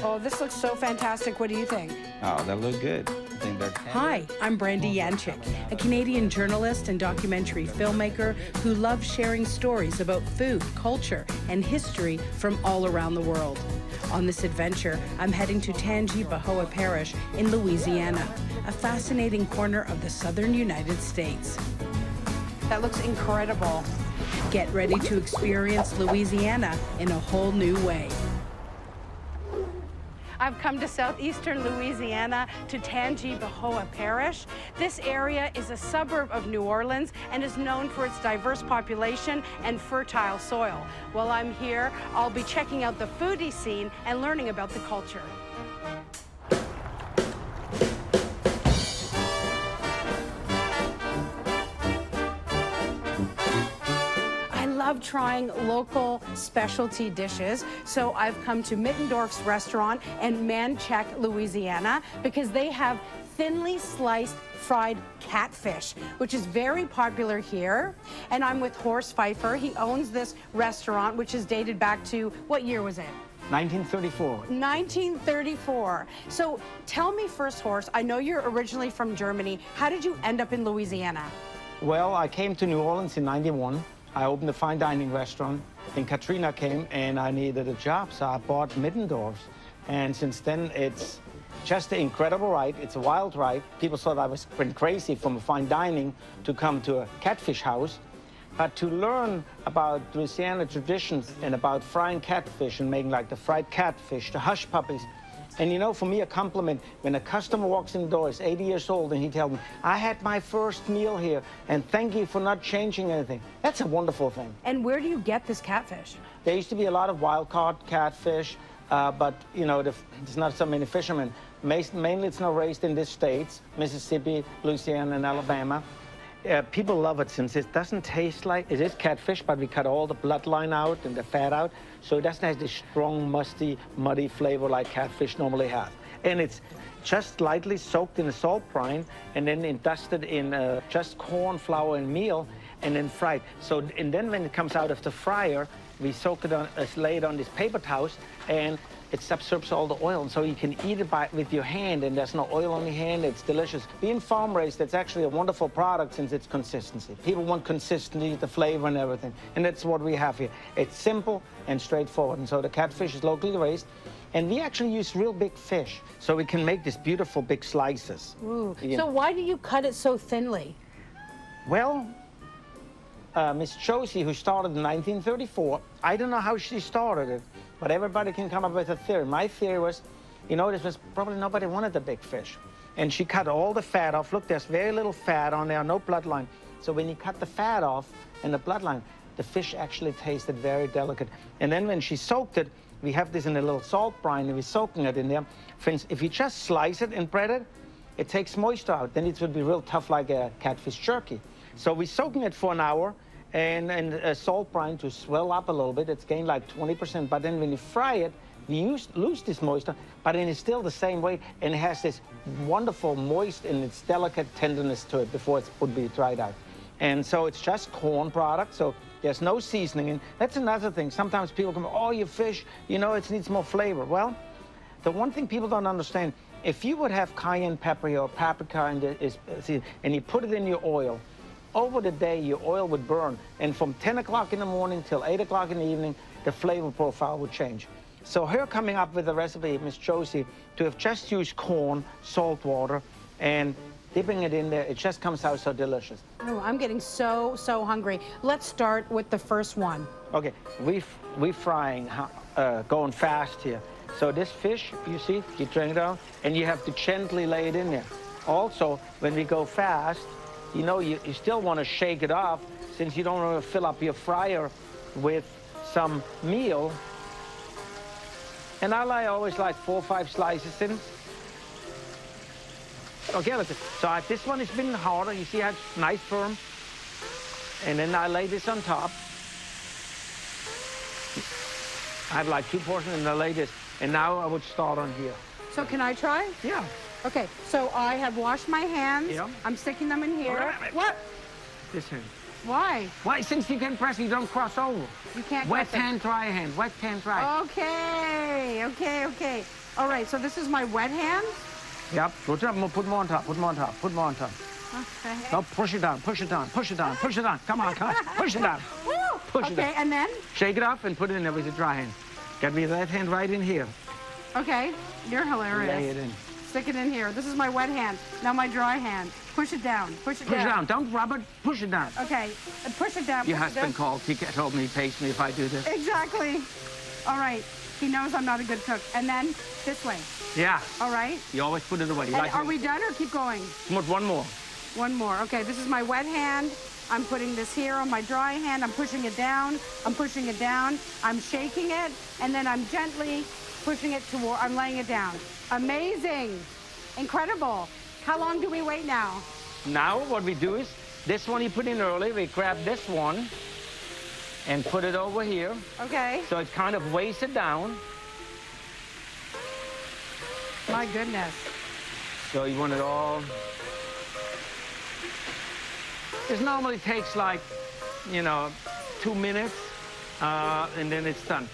Oh, this looks so fantastic. What do you think? Oh, that look good. I think that's Hi, I'm Brandy Yanchik, a Canadian journalist and documentary filmmaker who loves sharing stories about food, culture, and history from all around the world. On this adventure, I'm heading to Tangipahoa Parish in Louisiana, a fascinating corner of the southern United States. That looks incredible. Get ready to experience Louisiana in a whole new way. I've come to southeastern Louisiana to Tangipahoa Parish. This area is a suburb of New Orleans and is known for its diverse population and fertile soil. While I'm here, I'll be checking out the foodie scene and learning about the culture. I love trying local specialty dishes, so I've come to Mittendorf's restaurant in Manchac, Louisiana, because they have thinly sliced fried catfish, which is very popular here. And I'm with Horst Pfeiffer. He owns this restaurant, which is dated back to, what year was it? 1934. 1934. So tell me first, Horst, I know you're originally from Germany. How did you end up in Louisiana? Well, I came to New Orleans in '91. I opened a fine dining restaurant. Then Katrina came and I needed a job, so I bought Mittendorf's. And since then, it's just an incredible ride. It's a wild ride. People thought I was crazy from a fine dining to come to a catfish house. But to learn about Louisiana traditions and about frying catfish and making like the fried catfish, the hush puppies. And you know, for me, a compliment, when a customer walks in the door, is 80 years old, and he tells me, I had my first meal here, and thank you for not changing anything. That's a wonderful thing. And where do you get this catfish? There used to be a lot of wild-caught catfish, but, you know, there's not so many fishermen. Mainly it's now raised in the states, Mississippi, Louisiana, and Alabama. People love it since it doesn't taste like, it is catfish, but we cut all the bloodline out and the fat out, so it doesn't have this strong, musty, muddy flavor like catfish normally has. And it's just lightly soaked in a salt brine and then dusted in just corn, flour, and meal, and then fried. So, and then when it comes out of the fryer, we soak it on, lay it on this paper towels, and it absorbs all the oil, and so you can eat it with your hand, and there's no oil on your hand. It's delicious. Being farm-raised, it's actually a wonderful product since it's consistency. People want consistency, the flavor and everything, and that's what we have here. It's simple and straightforward, and so the catfish is locally raised, and we actually use real big fish, so we can make these beautiful big slices. Ooh. So why do you cut it so thinly? Well, Miss Josie, who started in 1934, I don't know how she started it, but everybody can come up with a theory. My theory was, you know, this was probably nobody wanted the big fish. And she cut all the fat off. Look, there's very little fat on there, no bloodline. So when you cut the fat off and the bloodline, the fish actually tasted very delicate. And then when she soaked it, we have this in a little salt brine, and we're soaking it in there. For instance, if you just slice it and bread it, it takes moisture out. Then it would be real tough like a catfish jerky. So we're soaking it for an hour, and a salt brine to swell up a little bit. It's gained like 20%, but then when you fry it, you lose this moisture, but then it's still the same way, and it has this wonderful moist and its delicate tenderness to it before it would be dried out. And so it's just corn product, so there's no seasoning. And that's another thing. Sometimes people come, oh, your fish, you know, it needs more flavor. Well, the one thing people don't understand, if you would have cayenne pepper or paprika and you put it in your oil, over the day, your oil would burn, and from 10 o'clock in the morning till 8 o'clock in the evening, the flavor profile would change. So her coming up with a recipe, Miss Josie, to have just used corn, salt water, and dipping it in there, it just comes out so delicious. Oh, I'm getting so hungry. Let's start with the first one. Okay, we frying, going fast here. So this fish, you see, you turn it on, and you have to gently lay it in there. Also, when we go fast, you know, you still want to shake it off, since you don't want to fill up your fryer with some meal. And I always like 4 or 5 slices in. Okay, so this one has been harder. You see how it's nice firm? And then I lay this on top. I have like 2 portions, and I lay this. And now I would start on here. So can I try? Yeah. Okay, so I have washed my hands. Yeah. I'm sticking them in here. Wait. What? This hand. Why? Why? Since you can press, you don't cross over. You can't Wet press it. hand, dry hand. Wet hand, dry. Okay, okay, okay. All right, so this is my wet hand? Yep. Put more on top. Put more on top. Put more on top. Okay. No, push it down. Push it down. Push it down. Push it down. Come on, come on. Push it down. Woo! Push it Okay, down. and then? Shake it up and put it in there with your dry hand. Get me that hand right in here. Okay, you're hilarious. Lay it in. Stick it in here. This is my wet hand. Now my dry hand. Push it down. Push it Push down. it down. Don't rub it. Push it down. Okay, and push it down. Your push it down. husband called. He told me, pace me if I do this. Exactly. All right. He knows I'm not a good cook. And then this way. Yeah. All right. You always put it away. And are we done or keep going? One more. One more. Okay, this is my wet hand. I'm putting this here on my dry hand. I'm pushing it down. I'm pushing it down. I'm shaking it. And then I'm gently pushing it toward, I'm laying it down. Amazing. Incredible. How long do we wait now? Now what we do is, this one you put in early, we grab this one and put it over here. Okay. So it kind of weighs it down. My goodness. So you want it all. This normally takes like, 2 minutes, and then it's done.